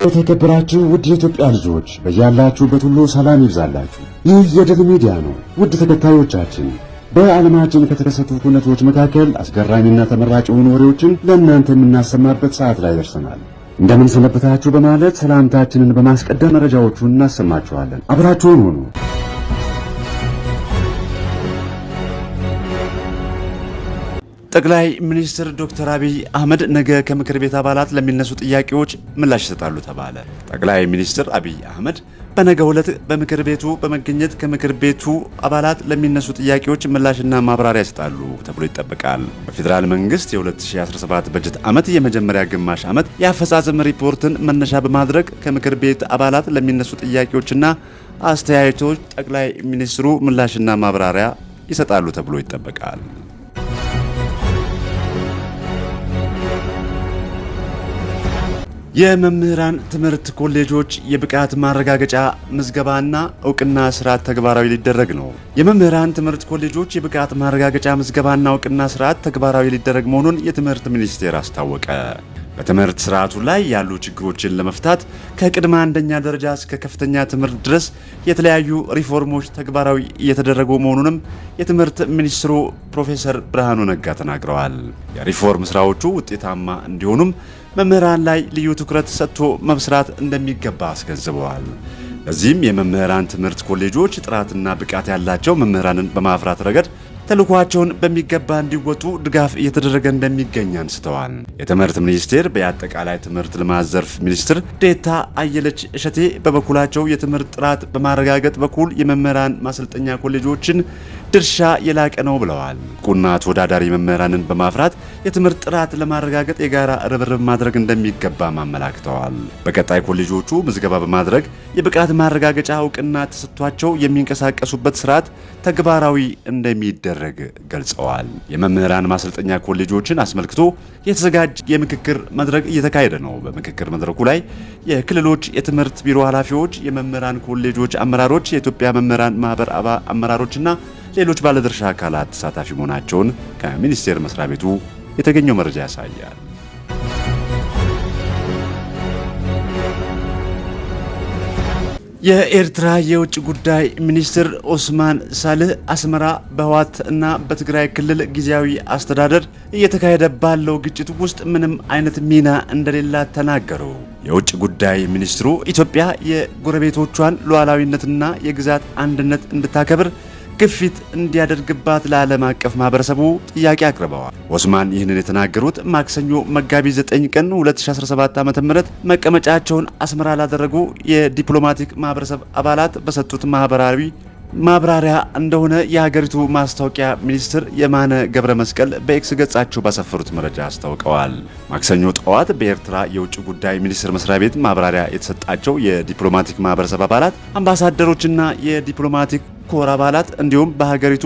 የተከበራችሁ ውድ የኢትዮጵያ ልጆች በያላችሁበት ሁሉ ሰላም ይብዛላችሁ። ይህ የድል ሚዲያ ነው። ውድ ተከታዮቻችን በዓለማችን ከተከሰቱ ሁነቶች መካከል አስገራሚና ተመራጭ የሆኑ ወሬዎችን ለእናንተ የምናሰማበት ሰዓት ላይ ደርሰናል። እንደምን ሰነበታችሁ በማለት ሰላምታችንን በማስቀደም መረጃዎቹን እናሰማችኋለን። አብራችሁን ሁኑ። ጠቅላይ ሚኒስትር ዶክተር አብይ አህመድ ነገ ከምክር ቤት አባላት ለሚነሱ ጥያቄዎች ምላሽ ይሰጣሉ ተባለ። ጠቅላይ ሚኒስትር አብይ አህመድ በነገው ዕለት በምክር ቤቱ በመገኘት ከምክር ቤቱ አባላት ለሚነሱ ጥያቄዎች ምላሽና ማብራሪያ ይሰጣሉ ተብሎ ይጠበቃል። በፌዴራል መንግስት የ2017 በጀት ዓመት የመጀመሪያ ግማሽ ዓመት የአፈጻጸም ሪፖርትን መነሻ በማድረግ ከምክር ቤት አባላት ለሚነሱ ጥያቄዎችና አስተያየቶች ጠቅላይ ሚኒስትሩ ምላሽና ማብራሪያ ይሰጣሉ ተብሎ ይጠበቃል። የመምህራን ትምህርት ኮሌጆች የብቃት ማረጋገጫ ምዝገባና እውቅና ስርዓት ተግባራዊ ሊደረግ ነው። የመምህራን ትምህርት ኮሌጆች የብቃት ማረጋገጫ ምዝገባና እውቅና ስርዓት ተግባራዊ ሊደረግ መሆኑን የትምህርት ሚኒስቴር አስታወቀ። በትምህርት ስርዓቱ ላይ ያሉ ችግሮችን ለመፍታት ከቅድመ አንደኛ ደረጃ እስከ ከፍተኛ ትምህርት ድረስ የተለያዩ ሪፎርሞች ተግባራዊ እየተደረጉ መሆኑንም የትምህርት ሚኒስትሩ ፕሮፌሰር ብርሃኑ ነጋ ተናግረዋል። የሪፎርም ስራዎቹ ውጤታማ እንዲሆኑም መምህራን ላይ ልዩ ትኩረት ሰጥቶ መስራት እንደሚገባ አስገንዝበዋል። ለዚህም የመምህራን ትምህርት ኮሌጆች ጥራትና ብቃት ያላቸው መምህራንን በማፍራት ረገድ ተልዕኳቸውን በሚገባ እንዲወጡ ድጋፍ እየተደረገ እንደሚገኝ አንስተዋል። የትምህርት ሚኒስቴር በአጠቃላይ ትምህርት ልማት ዘርፍ ሚኒስትር ዴኤታ አየለች እሸቴ በበኩላቸው የትምህርት ጥራት በማረጋገጥ በኩል የመምህራን ማሰልጠኛ ኮሌጆችን ድርሻ የላቀ ነው ብለዋል። ቁና ተወዳዳሪ መምህራንን በማፍራት የትምህርት ጥራት ለማረጋገጥ የጋራ ርብርብ ማድረግ እንደሚገባ አመላክተዋል። በቀጣይ ኮሌጆቹ ምዝገባ በማድረግ የብቃት ማረጋገጫ እውቅና ተሰጥቷቸው የሚንቀሳቀሱበት ስርዓት ተግባራዊ እንደሚደረግ ገልጸዋል። የመምህራን ማሰልጠኛ ኮሌጆችን አስመልክቶ የተዘጋጀ የምክክር መድረክ እየተካሄደ ነው። በምክክር መድረኩ ላይ የክልሎች የትምህርት ቢሮ ኃላፊዎች፣ የመምህራን ኮሌጆች አመራሮች፣ የኢትዮጵያ መምህራን ማህበር አመራሮችና ሌሎች ባለድርሻ አካላት ተሳታፊ መሆናቸውን ከሚኒስቴር መስሪያ ቤቱ የተገኘው መረጃ ያሳያል። የኤርትራ የውጭ ጉዳይ ሚኒስትር ኦስማን ሳልህ አስመራ በህወሓት እና በትግራይ ክልል ጊዜያዊ አስተዳደር እየተካሄደ ባለው ግጭት ውስጥ ምንም አይነት ሚና እንደሌላት ተናገሩ። የውጭ ጉዳይ ሚኒስትሩ ኢትዮጵያ የጎረቤቶቿን ሉዓላዊነትና የግዛት አንድነት እንድታከብር ግፊት እንዲያደርግባት ለዓለም አቀፍ ማህበረሰቡ ጥያቄ አቅርበዋል። ኦስማን ይህንን የተናገሩት ማክሰኞ መጋቢት 9 ቀን 2017 ዓ.ም መቀመጫቸውን አስመራ ላደረጉ የዲፕሎማቲክ ማህበረሰብ አባላት በሰጡት ማብራሪያ እንደሆነ የሀገሪቱ ማስታወቂያ ሚኒስትር የማነ ገብረ መስቀል በኤክስ ገጻቸው ባሰፈሩት መረጃ አስታውቀዋል። ማክሰኞ ጠዋት በኤርትራ የውጭ ጉዳይ ሚኒስቴር መስሪያ ቤት ማብራሪያ የተሰጣቸው የዲፕሎማቲክ ማህበረሰብ አባላት፣ አምባሳደሮችና የዲፕሎማቲክ ኮር አባላት እንዲሁም በሀገሪቱ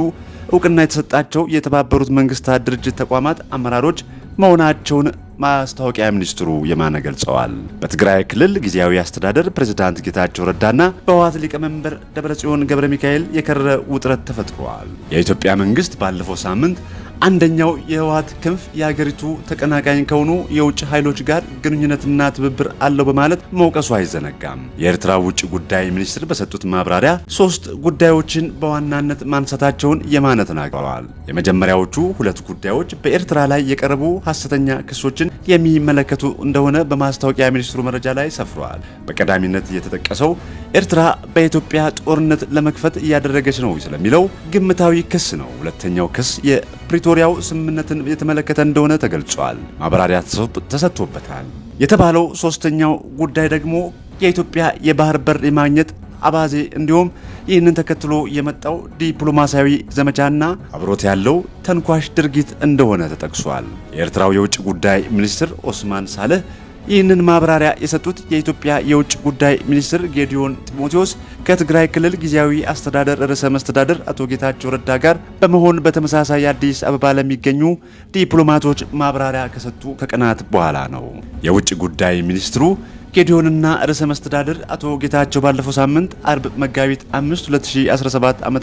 እውቅና የተሰጣቸው የተባበሩት መንግስታት ድርጅት ተቋማት አመራሮች መሆናቸውን ማስታወቂያ ሚኒስትሩ የማነ ገልጸዋል። በትግራይ ክልል ጊዜያዊ አስተዳደር ፕሬዝዳንት ጌታቸው ረዳና በህወሓት ሊቀመንበር ደብረጽዮን ገብረ ሚካኤል የከረረ ውጥረት ተፈጥሯል። የኢትዮጵያ መንግስት ባለፈው ሳምንት አንደኛው የህወሓት ክንፍ የሀገሪቱ ተቀናቃኝ ከሆኑ የውጭ ኃይሎች ጋር ግንኙነትና ትብብር አለው በማለት መውቀሱ አይዘነጋም። የኤርትራ ውጭ ጉዳይ ሚኒስትር በሰጡት ማብራሪያ 3 ጉዳዮችን በዋናነት ማንሳታቸውን የማነ ተናግረዋል። የመጀመሪያዎቹ 2 ጉዳዮች በኤርትራ ላይ የቀረቡ ሐሰተኛ ክሶችን የሚመለከቱ እንደሆነ በማስታወቂያ ሚኒስትሩ መረጃ ላይ ሰፍሯል። በቀዳሚነት የተጠቀሰው ኤርትራ በኢትዮጵያ ጦርነት ለመክፈት እያደረገች ነው ስለሚለው ግምታዊ ክስ ነው። ሁለተኛው ክስ የፕሪቶሪያው ስምምነትን የተመለከተ እንደሆነ ተገልጿል። ማብራሪያ ተሰጥቶበታል የተባለው ሶስተኛው ጉዳይ ደግሞ የኢትዮጵያ የባህር በር የማግኘት አባዜ እንዲሁም ይህንን ተከትሎ የመጣው ዲፕሎማሲያዊ ዘመቻና አብሮት ያለው ተንኳሽ ድርጊት እንደሆነ ተጠቅሷል። የኤርትራው የውጭ ጉዳይ ሚኒስትር ኦስማን ሳልህ ይህንን ማብራሪያ የሰጡት የኢትዮጵያ የውጭ ጉዳይ ሚኒስትር ጌዲዮን ጢሞቴዎስ ከትግራይ ክልል ጊዜያዊ አስተዳደር ርዕሰ መስተዳድር አቶ ጌታቸው ረዳ ጋር በመሆን በተመሳሳይ አዲስ አበባ ለሚገኙ ዲፕሎማቶች ማብራሪያ ከሰጡ ከቀናት በኋላ ነው። የውጭ ጉዳይ ሚኒስትሩ ጌዲዮንና ርዕሰ መስተዳድር አቶ ጌታቸው ባለፈው ሳምንት አርብ መጋቢት 5 2017 ዓ.ም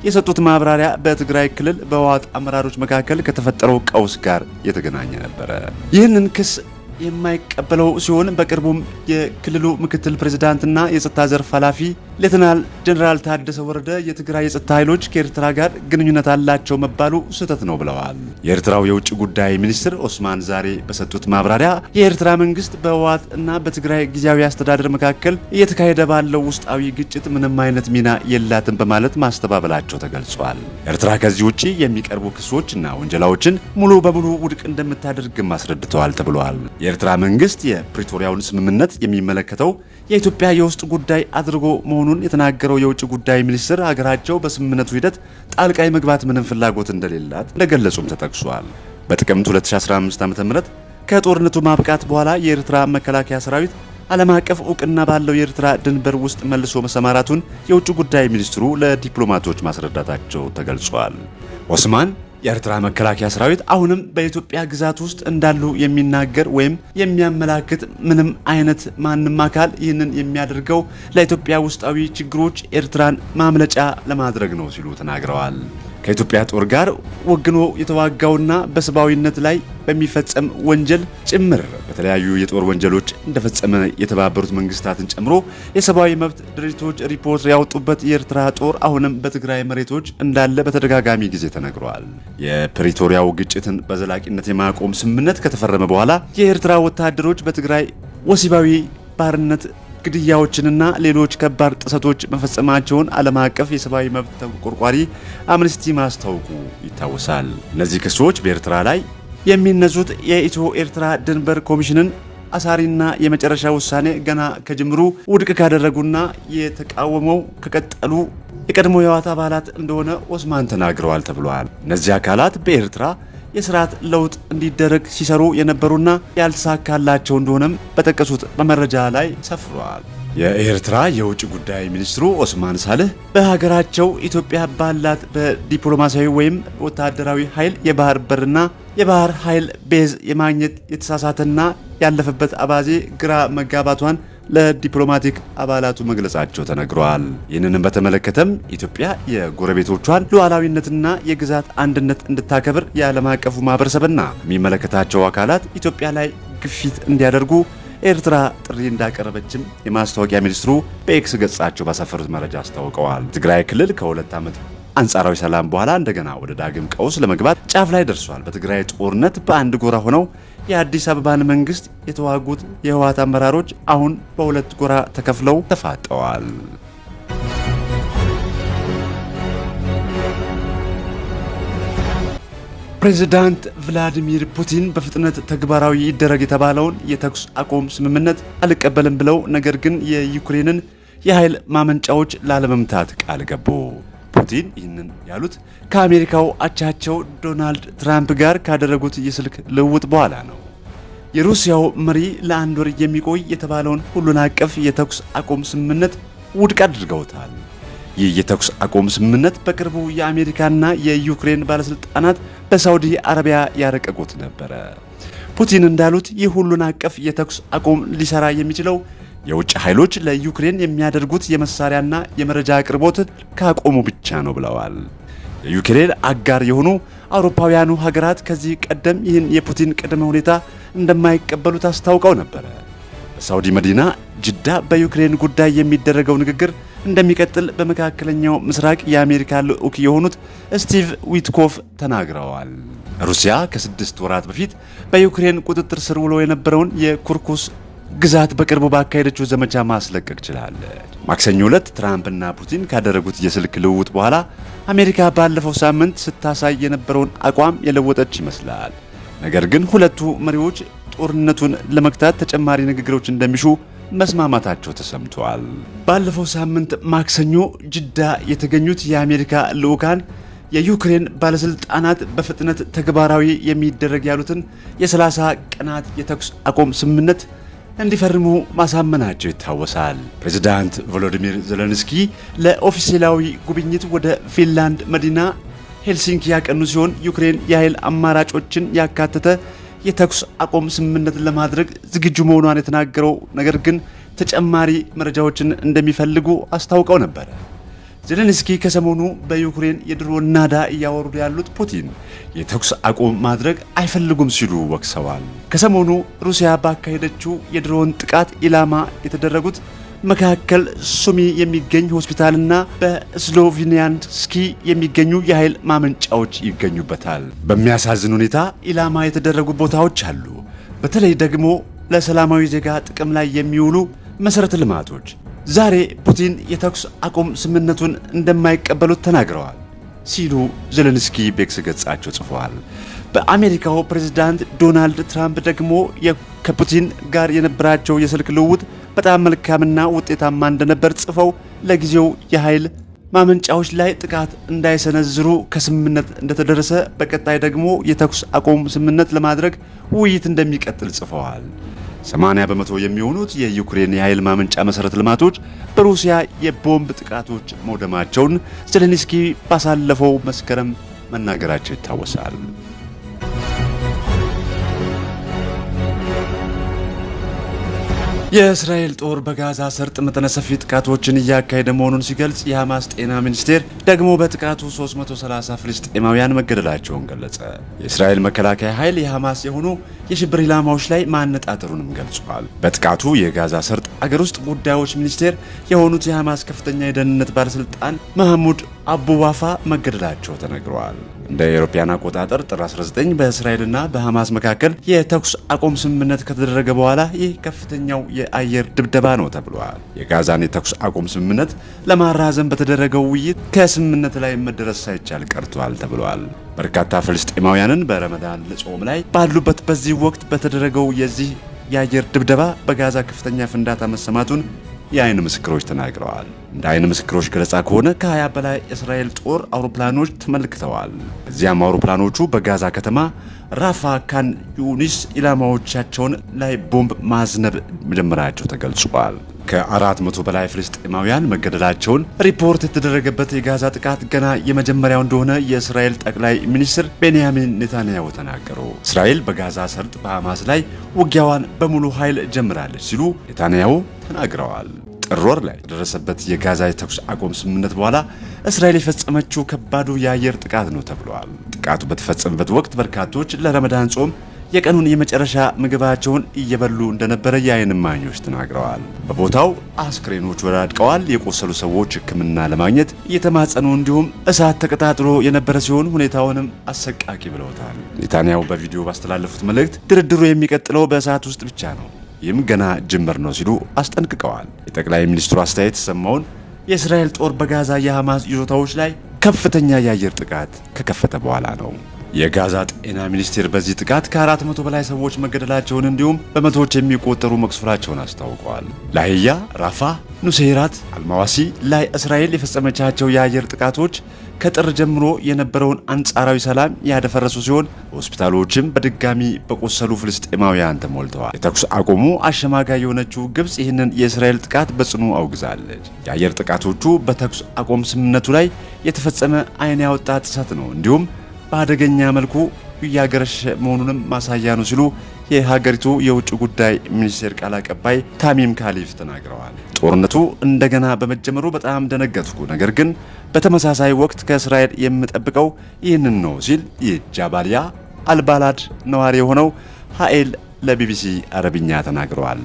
የሰጡት ማብራሪያ በትግራይ ክልል በህወሓት አመራሮች መካከል ከተፈጠረው ቀውስ ጋር የተገናኘ ነበር። ይህንን ክስ የማይቀበለው ሲሆን በቅርቡም የክልሉ ምክትል ፕሬዝዳንትና የጸጥታ ዘርፍ ኃላፊ ሌተናል ጀነራል ታደሰ ወረደ የትግራይ የጸጥታ ኃይሎች ከኤርትራ ጋር ግንኙነት አላቸው መባሉ ስህተት ነው ብለዋል። የኤርትራው የውጭ ጉዳይ ሚኒስትር ኦስማን ዛሬ በሰጡት ማብራሪያ የኤርትራ መንግስት በህወሓት እና በትግራይ ጊዜያዊ አስተዳደር መካከል እየተካሄደ ባለው ውስጣዊ ግጭት ምንም አይነት ሚና የላትም በማለት ማስተባበላቸው ተገልጿል። ኤርትራ ከዚህ ውጪ የሚቀርቡ ክሶችና ወንጀላዎችን ሙሉ በሙሉ ውድቅ እንደምታደርግም አስረድተዋል ተብሏል። የኤርትራ መንግስት የፕሪቶሪያውን ስምምነት የሚመለከተው የኢትዮጵያ የውስጥ ጉዳይ አድርጎ መሆኑን የተናገረው የውጭ ጉዳይ ሚኒስትር ሀገራቸው በስምምነቱ ሂደት ጣልቃ የመግባት ምንም ፍላጎት እንደሌላት እንደገለጹም ተጠቅሷል። በጥቅምት 2015 ዓ.ም ከጦርነቱ ማብቃት በኋላ የኤርትራ መከላከያ ሰራዊት ዓለም አቀፍ እውቅና ባለው የኤርትራ ድንበር ውስጥ መልሶ መሰማራቱን የውጭ ጉዳይ ሚኒስትሩ ለዲፕሎማቶች ማስረዳታቸው ተገልጿል። ኦስማን የኤርትራ መከላከያ ሰራዊት አሁንም በኢትዮጵያ ግዛት ውስጥ እንዳሉ የሚናገር ወይም የሚያመላክት ምንም አይነት ማንም አካል ይህንን የሚያደርገው ለኢትዮጵያ ውስጣዊ ችግሮች ኤርትራን ማምለጫ ለማድረግ ነው ሲሉ ተናግረዋል። ከኢትዮጵያ ጦር ጋር ወግኖ የተዋጋውና በሰብአዊነት ላይ በሚፈጸም ወንጀል ጭምር በተለያዩ የጦር ወንጀሎች እንደፈጸመ የተባበሩት መንግስታትን ጨምሮ የሰብአዊ መብት ድርጅቶች ሪፖርት ያወጡበት የኤርትራ ጦር አሁንም በትግራይ መሬቶች እንዳለ በተደጋጋሚ ጊዜ ተነግሯል። የፕሪቶሪያው ግጭትን በዘላቂነት የማቆም ስምምነት ከተፈረመ በኋላ የኤርትራ ወታደሮች በትግራይ ወሲባዊ ባርነት ግድያዎችንና ሌሎች ከባድ ጥሰቶች መፈጸማቸውን ዓለም አቀፍ የሰብአዊ መብት ተቆርቋሪ አምነስቲ ማስታወቁ ይታወሳል። እነዚህ ክሶች በኤርትራ ላይ የሚነዙት የኢትዮ ኤርትራ ድንበር ኮሚሽንን አሳሪና የመጨረሻ ውሳኔ ገና ከጅምሩ ውድቅ ካደረጉና የተቃወመው ከቀጠሉ የቀድሞ የህወሓት አባላት እንደሆነ ኦስማን ተናግረዋል ተብሏል። እነዚህ አካላት በኤርትራ የስርዓት ለውጥ እንዲደረግ ሲሰሩ የነበሩና ያልተሳካላቸው እንደሆነም በጠቀሱት በመረጃ ላይ ሰፍሯል። የኤርትራ የውጭ ጉዳይ ሚኒስትሩ ኦስማን ሳልህ በሀገራቸው ኢትዮጵያ ባላት በዲፕሎማሲያዊ ወይም ወታደራዊ ኃይል የባህር በርና የባህር ኃይል ቤዝ የማግኘት የተሳሳተና ያለፈበት አባዜ ግራ መጋባቷን ለዲፕሎማቲክ አባላቱ መግለጻቸው ተነግሯል። ይህንንም በተመለከተም ኢትዮጵያ የጎረቤቶቿን ሉዓላዊነትና የግዛት አንድነት እንድታከብር የዓለም አቀፉ ማህበረሰብና የሚመለከታቸው አካላት ኢትዮጵያ ላይ ግፊት እንዲያደርጉ ኤርትራ ጥሪ እንዳቀረበችም የማስታወቂያ ሚኒስትሩ በኤክስ ገጻቸው ባሰፈሩት መረጃ አስታውቀዋል። ትግራይ ክልል ከ2 ዓመት አንጻራዊ ሰላም በኋላ እንደገና ወደ ዳግም ቀውስ ለመግባት ጫፍ ላይ ደርሷል። በትግራይ ጦርነት በአንድ ጎራ ሆነው የአዲስ አበባን መንግስት የተዋጉት የህወሓት አመራሮች አሁን በሁለት ጎራ ተከፍለው ተፋጠዋል። ፕሬዝዳንት ቭላዲሚር ፑቲን በፍጥነት ተግባራዊ ይደረግ የተባለውን የተኩስ አቁም ስምምነት አልቀበልም ብለው ነገር ግን የዩክሬንን የኃይል ማመንጫዎች ላለመምታት ቃል ገቡ። ፑቲን ይህንን ያሉት ከአሜሪካው አቻቸው ዶናልድ ትራምፕ ጋር ካደረጉት የስልክ ልውውጥ በኋላ ነው። የሩሲያው መሪ ለአንድ ወር የሚቆይ የተባለውን ሁሉን አቀፍ የተኩስ አቁም ስምምነት ውድቅ አድርገውታል። ይህ የተኩስ አቁም ስምምነት በቅርቡ የአሜሪካና የዩክሬን ባለስልጣናት በሳውዲ አረቢያ ያረቀቁት ነበረ። ፑቲን እንዳሉት ይህ ሁሉን አቀፍ የተኩስ አቁም ሊሰራ የሚችለው የውጭ ኃይሎች ለዩክሬን የሚያደርጉት የመሳሪያና የመረጃ አቅርቦት ካቆሙ ብቻ ነው ብለዋል። የዩክሬን አጋር የሆኑ አውሮፓውያኑ ሀገራት ከዚህ ቀደም ይህን የፑቲን ቅድመ ሁኔታ እንደማይቀበሉት አስታውቀው ነበረ። በሳውዲ መዲና ጅዳ በዩክሬን ጉዳይ የሚደረገው ንግግር እንደሚቀጥል በመካከለኛው ምስራቅ የአሜሪካ ልዑክ የሆኑት ስቲቭ ዊትኮፍ ተናግረዋል። ሩሲያ ከ6 ወራት በፊት በዩክሬን ቁጥጥር ስር ውሎ የነበረውን የኩርኩስ ግዛት በቅርቡ ባካሄደችው ዘመቻ ማስለቀቅ ችላለች። ማክሰኞ ዕለት ትራምፕና ፑቲን ካደረጉት የስልክ ልውውጥ በኋላ አሜሪካ ባለፈው ሳምንት ስታሳይ የነበረውን አቋም የለወጠች ይመስላል። ነገር ግን ሁለቱ መሪዎች ጦርነቱን ለመግታት ተጨማሪ ንግግሮች እንደሚሹ መስማማታቸው ተሰምቷል። ባለፈው ሳምንት ማክሰኞ ጅዳ የተገኙት የአሜሪካ ልዑካን የዩክሬን ባለስልጣናት በፍጥነት ተግባራዊ የሚደረግ ያሉትን የ30 ቀናት የተኩስ አቁም ስምምነት እንዲፈርሙ ማሳመናቸው ይታወሳል። ፕሬዝዳንት ቮሎዲሚር ዜሌንስኪ ለኦፊሴላዊ ጉብኝት ወደ ፊንላንድ መዲና ሄልሲንኪ ያቀኑ ሲሆን ዩክሬን የኃይል አማራጮችን ያካተተ የተኩስ አቁም ስምምነት ለማድረግ ዝግጁ መሆኗን የተናገረው ነገር ግን ተጨማሪ መረጃዎችን እንደሚፈልጉ አስታውቀው ነበር። ዜሌንስኪ ከሰሞኑ በዩክሬን የድሮን ናዳ እያወረዱ ያሉት ፑቲን የተኩስ አቁም ማድረግ አይፈልጉም ሲሉ ወቅሰዋል። ከሰሞኑ ሩሲያ ባካሄደችው የድሮን ጥቃት ኢላማ የተደረጉት መካከል ሱሚ የሚገኝ ሆስፒታልና በስሎቪያንስኪ የሚገኙ የኃይል ማመንጫዎች ይገኙበታል። በሚያሳዝን ሁኔታ ኢላማ የተደረጉ ቦታዎች አሉ። በተለይ ደግሞ ለሰላማዊ ዜጋ ጥቅም ላይ የሚውሉ መሰረተ ልማቶች። ዛሬ ፑቲን የተኩስ አቁም ስምምነቱን እንደማይቀበሉት ተናግረዋል ሲሉ ዜሌንስኪ በኤክስ ገጻቸው ጽፈዋል። በአሜሪካው ፕሬዝዳንት ዶናልድ ትራምፕ ደግሞ ከፑቲን ጋር የነበራቸው የስልክ ልውውጥ በጣም መልካምና ውጤታማ እንደነበር ጽፈው ለጊዜው የኃይል ማመንጫዎች ላይ ጥቃት እንዳይሰነዝሩ ከስምምነት እንደተደረሰ፣ በቀጣይ ደግሞ የተኩስ አቁም ስምምነት ለማድረግ ውይይት እንደሚቀጥል ጽፈዋል። 80 በመቶ የሚሆኑት የዩክሬን የኃይል ማመንጫ መሰረተ ልማቶች በሩሲያ የቦምብ ጥቃቶች መውደማቸውን ዜሌንስኪ ባሳለፈው መስከረም መናገራቸው ይታወሳል። የእስራኤል ጦር በጋዛ ሰርጥ መጠነ ሰፊ ጥቃቶችን እያካሄደ መሆኑን ሲገልጽ፣ የሐማስ ጤና ሚኒስቴር ደግሞ በጥቃቱ 330 ፍልስጤማውያን መገደላቸውን ገለጸ። የእስራኤል መከላከያ ኃይል የሐማስ የሆኑ የሽብር ኢላማዎች ላይ ማነጣጠሩንም ገልጿል። በጥቃቱ የጋዛ ሰርጥ አገር ውስጥ ጉዳዮች ሚኒስቴር የሆኑት የሐማስ ከፍተኛ የደህንነት ባለስልጣን መሐሙድ አቡ ዋፋ መገደላቸው ተነግረዋል። እንደ አውሮፓውያን አቆጣጠር ጥር 19 በእስራኤልና በሐማስ መካከል የተኩስ አቁም ስምምነት ከተደረገ በኋላ ይህ ከፍተኛው የአየር ድብደባ ነው ተብሏል። የጋዛን የተኩስ አቁም ስምምነት ለማራዘም በተደረገው ውይይት ከስምምነት ላይ መደረስ ሳይቻል ቀርቷል ተብሏል። በርካታ ፍልስጤማውያንን በረመዳን ጾም ላይ ባሉበት በዚህ ወቅት በተደረገው የዚህ የአየር ድብደባ በጋዛ ከፍተኛ ፍንዳታ መሰማቱን የአይን ምስክሮች ተናግረዋል። እንደ አይን ምስክሮች ገለጻ ከሆነ ከ20 በላይ የእስራኤል ጦር አውሮፕላኖች ተመልክተዋል። እዚያም አውሮፕላኖቹ በጋዛ ከተማ ራፋ፣ ካን ዩኒስ ኢላማዎቻቸውን ላይ ቦምብ ማዝነብ መጀመራቸው ተገልጿል። ከ400 በላይ ፍልስጤማውያን መገደላቸውን ሪፖርት የተደረገበት የጋዛ ጥቃት ገና የመጀመሪያው እንደሆነ የእስራኤል ጠቅላይ ሚኒስትር ቤንያሚን ኔታንያሁ ተናገሩ። እስራኤል በጋዛ ሰርጥ በሐማስ ላይ ውጊያዋን በሙሉ ኃይል ጀምራለች ሲሉ ኔታንያሁ ተናግረዋል። ጥር ወር ላይ የደረሰበት የጋዛ የተኩስ አቁም ስምምነት በኋላ እስራኤል የፈጸመችው ከባዱ የአየር ጥቃት ነው ተብሏል። ጥቃቱ በተፈጸመበት ወቅት በርካቶች ለረመዳን ጾም የቀኑን የመጨረሻ ምግባቸውን እየበሉ እንደነበረ የአይን እማኞች ተናግረዋል። በቦታው አስክሬኖች ወዳድቀዋል። የቆሰሉ ሰዎች ሕክምና ለማግኘት እየተማጸኑ እንዲሁም እሳት ተቀጣጥሎ የነበረ ሲሆን ሁኔታውንም አሰቃቂ ብለውታል። ኔታንያሁ በቪዲዮ ባስተላለፉት መልእክት ድርድሩ የሚቀጥለው በእሳት ውስጥ ብቻ ነው፣ ይህም ገና ጅምር ነው ሲሉ አስጠንቅቀዋል። የጠቅላይ ሚኒስትሩ አስተያየት የተሰማውን የእስራኤል ጦር በጋዛ የሐማስ ይዞታዎች ላይ ከፍተኛ የአየር ጥቃት ከከፈተ በኋላ ነው። የጋዛ ጤና ሚኒስቴር በዚህ ጥቃት ከ400 በላይ ሰዎች መገደላቸውን እንዲሁም በመቶዎች የሚቆጠሩ መቁሰላቸውን አስታውቀዋል። ላህያ፣ ራፋ፣ ኑሴይራት፣ አልማዋሲ ላይ እስራኤል የፈጸመቻቸው የአየር ጥቃቶች ከጥር ጀምሮ የነበረውን አንጻራዊ ሰላም ያደፈረሱ ሲሆን ሆስፒታሎችም በድጋሚ በቆሰሉ ፍልስጤማውያን ተሞልተዋል። የተኩስ አቁሙ አሸማጋይ የሆነችው ግብጽ ይህንን የእስራኤል ጥቃት በጽኑ አውግዛለች። የአየር ጥቃቶቹ በተኩስ አቁም ስምምነቱ ላይ የተፈጸመ ዓይን ያወጣ ጥሰት ነው፣ እንዲሁም በአደገኛ መልኩ እያገረሸ መሆኑንም ማሳያ ነው ሲሉ የሀገሪቱ የውጭ ጉዳይ ሚኒስቴር ቃል አቀባይ ታሚም ካሊፍ ተናግረዋል። ጦርነቱ እንደገና በመጀመሩ በጣም ደነገጥኩ፣ ነገር ግን በተመሳሳይ ወቅት ከእስራኤል የምጠብቀው ይህንን ነው ሲል የጃባሊያ አልባላድ ነዋሪ የሆነው ሀኤል ለቢቢሲ አረብኛ ተናግረዋል።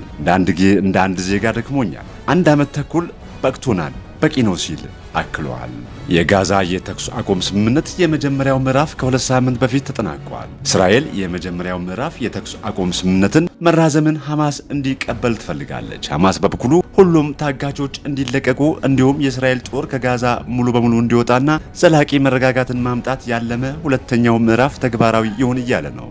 እንደ አንድ ዜጋ ደክሞኛል፣ 1 ዓመት ተኩል በቅቶናል፣ በቂ ነው ሲል አክለዋል። የጋዛ የተኩስ አቁም ስምምነት የመጀመሪያው ምዕራፍ ከ2 ሳምንት በፊት ተጠናቋል። እስራኤል የመጀመሪያው ምዕራፍ የተኩስ አቁም ስምምነትን መራዘምን ሐማስ እንዲቀበል ትፈልጋለች። ሐማስ በበኩሉ ሁሉም ታጋቾች እንዲለቀቁ እንዲሁም የእስራኤል ጦር ከጋዛ ሙሉ በሙሉ እንዲወጣና ዘላቂ መረጋጋትን ማምጣት ያለመ ሁለተኛው ምዕራፍ ተግባራዊ ይሁን እያለ ነው።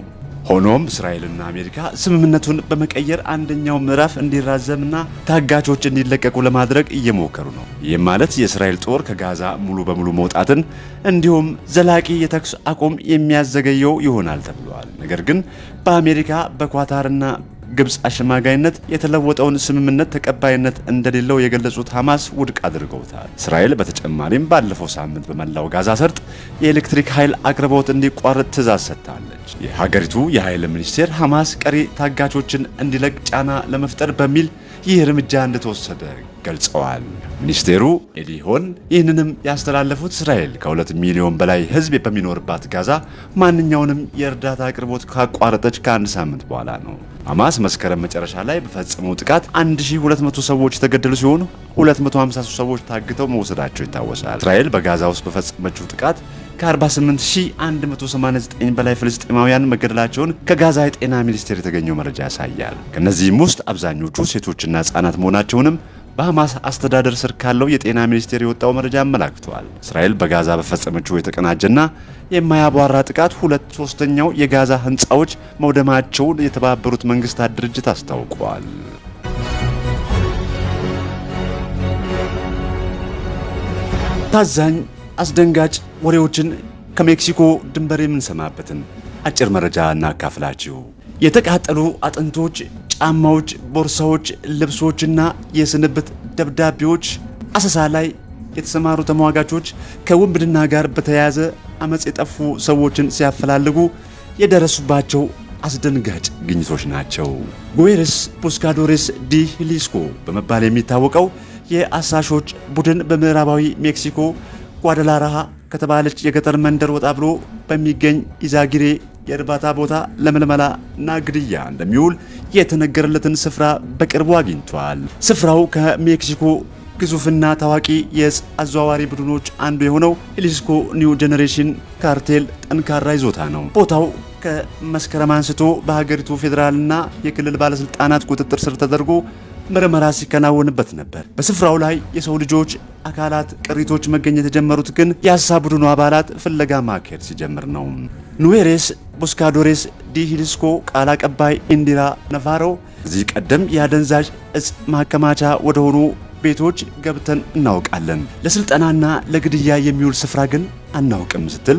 ሆኖም እስራኤልና አሜሪካ ስምምነቱን በመቀየር አንደኛው ምዕራፍ እንዲራዘምና ታጋቾች እንዲለቀቁ ለማድረግ እየሞከሩ ነው። ይህም ማለት የእስራኤል ጦር ከጋዛ ሙሉ በሙሉ መውጣትን እንዲሁም ዘላቂ የተኩስ አቁም የሚያዘገየው ይሆናል ተብሏል። ነገር ግን በአሜሪካ በኳታርና ግብጽ አሸማጋይነት የተለወጠውን ስምምነት ተቀባይነት እንደሌለው የገለጹት ሐማስ ውድቅ አድርገውታል። እስራኤል በተጨማሪም ባለፈው ሳምንት በመላው ጋዛ ሰርጥ የኤሌክትሪክ ኃይል አቅርቦት እንዲቋረጥ ትዕዛዝ ሰጥታለች። የሀገሪቱ የኃይል ሚኒስቴር ሐማስ ቀሪ ታጋቾችን እንዲለቅ ጫና ለመፍጠር በሚል ይህ እርምጃ እንደተወሰደ ገልጸዋል። ሚኒስቴሩ ኤሊሆን ይህንንም ያስተላለፉት እስራኤል ከ2 ሚሊዮን በላይ ሕዝብ በሚኖርባት ጋዛ ማንኛውንም የእርዳታ አቅርቦት ካቋረጠች ከ1 ሳምንት በኋላ ነው። ሐማስ መስከረም መጨረሻ ላይ በፈጸመው ጥቃት 1200 ሰዎች የተገደሉ ሲሆኑ 253 ሰዎች ታግተው መወሰዳቸው ይታወሳል። እስራኤል በጋዛ ውስጥ በፈጸመችው ጥቃት ከ48189 በላይ ፍልስጤማውያን መገደላቸውን ከጋዛ የጤና ሚኒስቴር የተገኘው መረጃ ያሳያል። ከነዚህም ውስጥ አብዛኞቹ ሴቶችና ሕጻናት መሆናቸውንም በሐማስ አስተዳደር ስር ካለው የጤና ሚኒስቴር የወጣው መረጃ አመላክቷል። እስራኤል በጋዛ በፈጸመችው የተቀናጀና የማያባራ ጥቃት 2/3 የጋዛ ህንፃዎች መውደማቸውን የተባበሩት መንግስታት ድርጅት አስታውቋል። ታዛኝ አስደንጋጭ ወሬዎችን ከሜክሲኮ ድንበር የምንሰማበትን አጭር መረጃ እናካፍላችሁ። የተቃጠሉ አጥንቶች፣ ጫማዎች፣ ቦርሳዎች፣ ልብሶችና የስንብት ደብዳቤዎች አሰሳ ላይ የተሰማሩ ተሟጋቾች ከውንብድና ጋር በተያያዘ አመጽ የጠፉ ሰዎችን ሲያፈላልጉ የደረሱባቸው አስደንጋጭ ግኝቶች ናቸው። ጉዌርስ ቡስካዶሬስ ዲ ሂሊስኮ በመባል የሚታወቀው የአሳሾች ቡድን በምዕራባዊ ሜክሲኮ ጓደላራሃ ከተባለች የገጠር መንደር ወጣ ብሎ በሚገኝ ኢዛጊሬ የእርባታ ቦታ ለምልመላና ግድያ እንደሚውል የተነገረለትን ስፍራ በቅርቡ አግኝቷል። ስፍራው ከሜክሲኮ ግዙፍና ታዋቂ የእጽ አዘዋዋሪ ቡድኖች አንዱ የሆነው ኢሊስኮ ኒው ጄኔሬሽን ካርቴል ጠንካራ ይዞታ ነው። ቦታው ከመስከረም አንስቶ በሀገሪቱ ፌዴራልና የክልል ባለስልጣናት ቁጥጥር ስር ተደርጎ ምርመራ ሲከናወንበት ነበር። በስፍራው ላይ የሰው ልጆች አካላት ቅሪቶች መገኘት የጀመሩት ግን የሀሳብ ቡድኑ አባላት ፍለጋ ማካሄድ ሲጀምር ነው። ኑዌሬስ ቡስካዶሬስ ዲ ሂሊስኮ ቃል አቀባይ ኢንዲራ ነቫሮ ከዚህ ቀደም የአደንዛዥ እጽ ማከማቻ ወደሆኑ ቤቶች ገብተን እናውቃለን፣ ለስልጠናና ለግድያ የሚውል ስፍራ ግን አናውቅም ስትል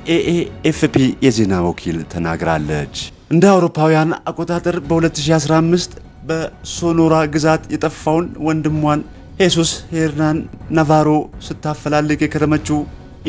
ለኤኤኤፍፒ የዜና ወኪል ተናግራለች። እንደ አውሮፓውያን አቆጣጠር በ2015 በሶኖራ ግዛት የጠፋውን ወንድሟን ሄሱስ ሄርናን ናቫሮ ስታፈላልግ የከረመችው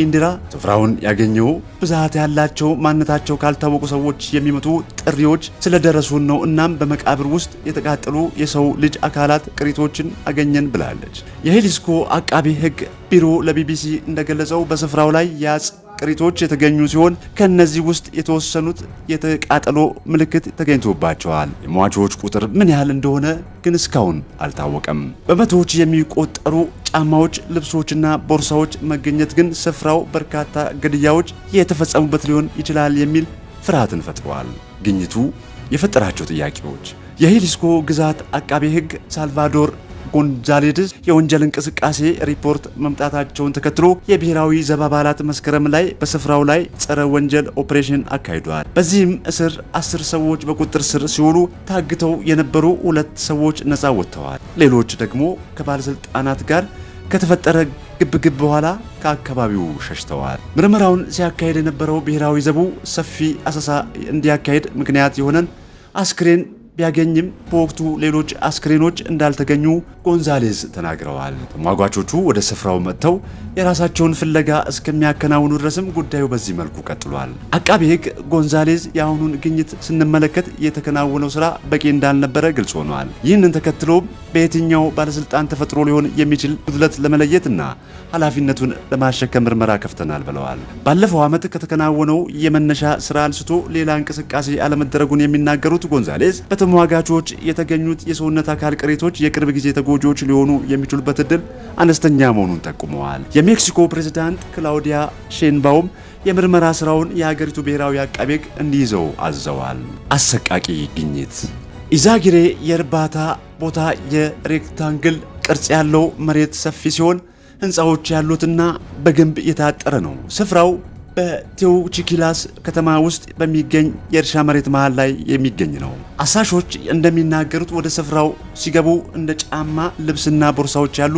ኢንዲራ ስፍራውን ያገኘው ብዛት ያላቸው ማንነታቸው ካልታወቁ ሰዎች የሚመጡ ጥሪዎች ስለደረሱን ነው። እናም በመቃብር ውስጥ የተቃጠሉ የሰው ልጅ አካላት ቅሪቶችን አገኘን ብላለች። የሂሊስኮ አቃቢ ሕግ ቢሮ ለቢቢሲ እንደገለጸው በስፍራው ላይ የአጽ ቅሪቶች የተገኙ ሲሆን ከነዚህ ውስጥ የተወሰኑት የተቃጠሎ ምልክት ተገኝቶባቸዋል። የሟቾች ቁጥር ምን ያህል እንደሆነ ግን እስካሁን አልታወቀም። በመቶዎች የሚቆጠሩ ጫማዎች፣ ልብሶችና ቦርሳዎች መገኘት ግን ስፍራው በርካታ ግድያዎች የተፈጸሙበት ሊሆን ይችላል የሚል ፍርሃትን ፈጥሯል። ግኝቱ የፈጠራቸው ጥያቄዎች የሂሊስኮ ግዛት አቃቤ ሕግ ሳልቫዶር ጎንዛሌድስ የወንጀል እንቅስቃሴ ሪፖርት መምጣታቸውን ተከትሎ የብሔራዊ ዘብ አባላት መስከረም ላይ በስፍራው ላይ ጸረ ወንጀል ኦፕሬሽን አካሂደዋል። በዚህም እስር 10 ሰዎች በቁጥጥር ስር ሲውሉ ታግተው የነበሩ 2 ሰዎች ነፃ ወጥተዋል። ሌሎች ደግሞ ከባለስልጣናት ጋር ከተፈጠረ ግብግብ በኋላ ከአካባቢው ሸሽተዋል። ምርመራውን ሲያካሄድ የነበረው ብሔራዊ ዘቡ ሰፊ አሰሳ እንዲያካሄድ ምክንያት የሆነን አስክሬን ቢያገኝም በወቅቱ ሌሎች አስክሬኖች እንዳልተገኙ ጎንዛሌዝ ተናግረዋል። ተሟጓቾቹ ወደ ስፍራው መጥተው የራሳቸውን ፍለጋ እስከሚያከናውኑ ድረስም ጉዳዩ በዚህ መልኩ ቀጥሏል። አቃቤ ሕግ ጎንዛሌዝ የአሁኑን ግኝት ስንመለከት የተከናወነው ስራ በቂ እንዳልነበረ ግልጽ ሆኗል። ይህንን ተከትሎ በየትኛው ባለስልጣን ተፈጥሮ ሊሆን የሚችል ጉድለት ለመለየትና ኃላፊነቱን ለማሸከም ምርመራ ከፍተናል ብለዋል። ባለፈው ዓመት ከተከናወነው የመነሻ ስራ አንስቶ ሌላ እንቅስቃሴ አለመደረጉን የሚናገሩት ጎንዛሌዝ በተሟጋቾች የተገኙት የሰውነት አካል ቅሪቶች የቅርብ ጊዜ ተጎጂዎች ሊሆኑ የሚችሉበት እድል አነስተኛ መሆኑን ጠቁመዋል። የሜክሲኮ ፕሬዝዳንት ክላውዲያ ሼንባውም የምርመራ ስራውን የሀገሪቱ ብሔራዊ አቃቤ ሕግ እንዲይዘው አዘዋል። አሰቃቂ ግኝት ኢዛጊሬ የእርባታ ቦታ የሬክታንግል ቅርጽ ያለው መሬት ሰፊ ሲሆን ህንፃዎች ያሉትና በግንብ የታጠረ ነው። ስፍራው በቴዎቺኪላስ ከተማ ውስጥ በሚገኝ የእርሻ መሬት መሃል ላይ የሚገኝ ነው። አሳሾች እንደሚናገሩት ወደ ስፍራው ሲገቡ እንደ ጫማ፣ ልብስና ቦርሳዎች ያሉ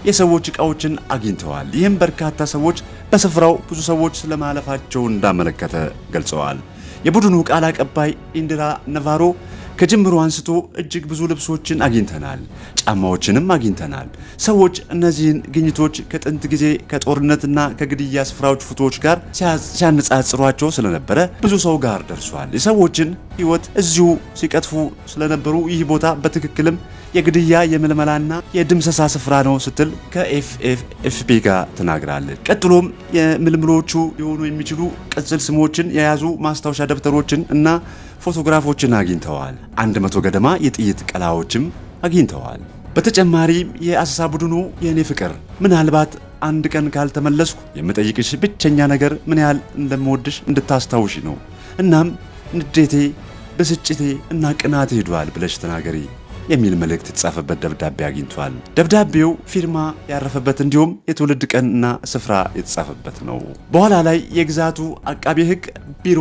የሰዎች ዕቃዎችን አግኝተዋል። ይህም በርካታ ሰዎች በስፍራው ብዙ ሰዎች ስለማለፋቸው እንዳመለከተ ገልጸዋል። የቡድኑ ቃል አቀባይ ኢንዲራ ነቫሮ ከጅምሩ አንስቶ እጅግ ብዙ ልብሶችን አግኝተናል፣ ጫማዎችንም አግኝተናል። ሰዎች እነዚህን ግኝቶች ከጥንት ጊዜ ከጦርነትና ከግድያ ስፍራዎች ፎቶዎች ጋር ሲያነጻጽሯቸው ስለነበረ ብዙ ሰው ጋር ደርሷል። የሰዎችን ሕይወት እዚሁ ሲቀጥፉ ስለነበሩ ይህ ቦታ በትክክልም የግድያ የምልመላና የድምሰሳ ስፍራ ነው ስትል ከኤፍኤፍፒ ጋር ተናግራለች። ቀጥሎም የምልምሎቹ ሊሆኑ የሚችሉ ቅጽል ስሞችን የያዙ ማስታወሻ ደብተሮችን እና ፎቶግራፎችን አግኝተዋል። 100 ገደማ የጥይት ቀላዎችም አግኝተዋል። በተጨማሪም የአሰሳ ቡድኑ የእኔ ፍቅር ምናልባት አንድ ቀን ካልተመለስኩ የምጠይቅሽ ብቸኛ ነገር ምን ያህል እንደምወድሽ እንድታስታውሺ ነው። እናም ንዴቴ፣ ብስጭቴ እና ቅናት ሄዷል ብለሽ ተናገሪ የሚል መልእክት የተጻፈበት ደብዳቤ አግኝቷል። ደብዳቤው ፊርማ ያረፈበት እንዲሁም የትውልድ ቀንና ስፍራ የተጻፈበት ነው። በኋላ ላይ የግዛቱ አቃቤ ሕግ ቢሮ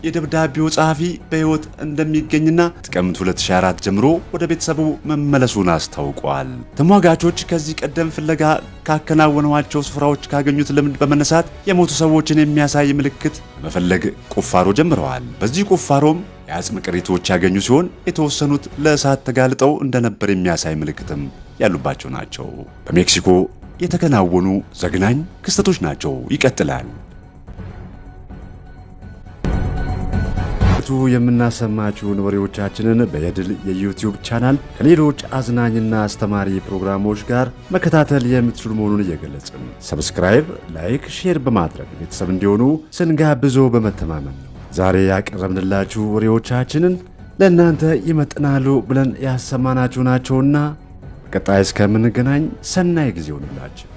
የደብዳቤው ጸሐፊ በሕይወት እንደሚገኝና ጥቅምት 2004 ጀምሮ ወደ ቤተሰቡ መመለሱን አስታውቋል። ተሟጋቾች ከዚህ ቀደም ፍለጋ ካከናወኗቸው ስፍራዎች ካገኙት ልምድ በመነሳት የሞቱ ሰዎችን የሚያሳይ ምልክት መፈለግ ቁፋሮ ጀምረዋል። በዚህ ቁፋሮም የአጽም ቅሪቶች ያገኙ ሲሆን የተወሰኑት ለእሳት ተጋልጠው እንደነበር የሚያሳይ ምልክትም ያሉባቸው ናቸው። በሜክሲኮ የተከናወኑ ዘግናኝ ክስተቶች ናቸው። ይቀጥላል። የምናሰማችውን ወሬዎቻችንን በየድል የዩቲዩብ ቻናል ከሌሎች አዝናኝና አስተማሪ ፕሮግራሞች ጋር መከታተል የምትችሉ መሆኑን እየገለጽን ሰብስክራይብ፣ ላይክ፣ ሼር በማድረግ ቤተሰብ እንዲሆኑ ስንጋብዞ በመተማመን ነው ዛሬ ያቀረብንላችሁ ወሬዎቻችንን ለእናንተ ይመጥናሉ ብለን ያሰማናችሁ ናቸውና ቀጣይ እስከምንገናኝ ሰናይ ጊዜ ይሁንላችሁ።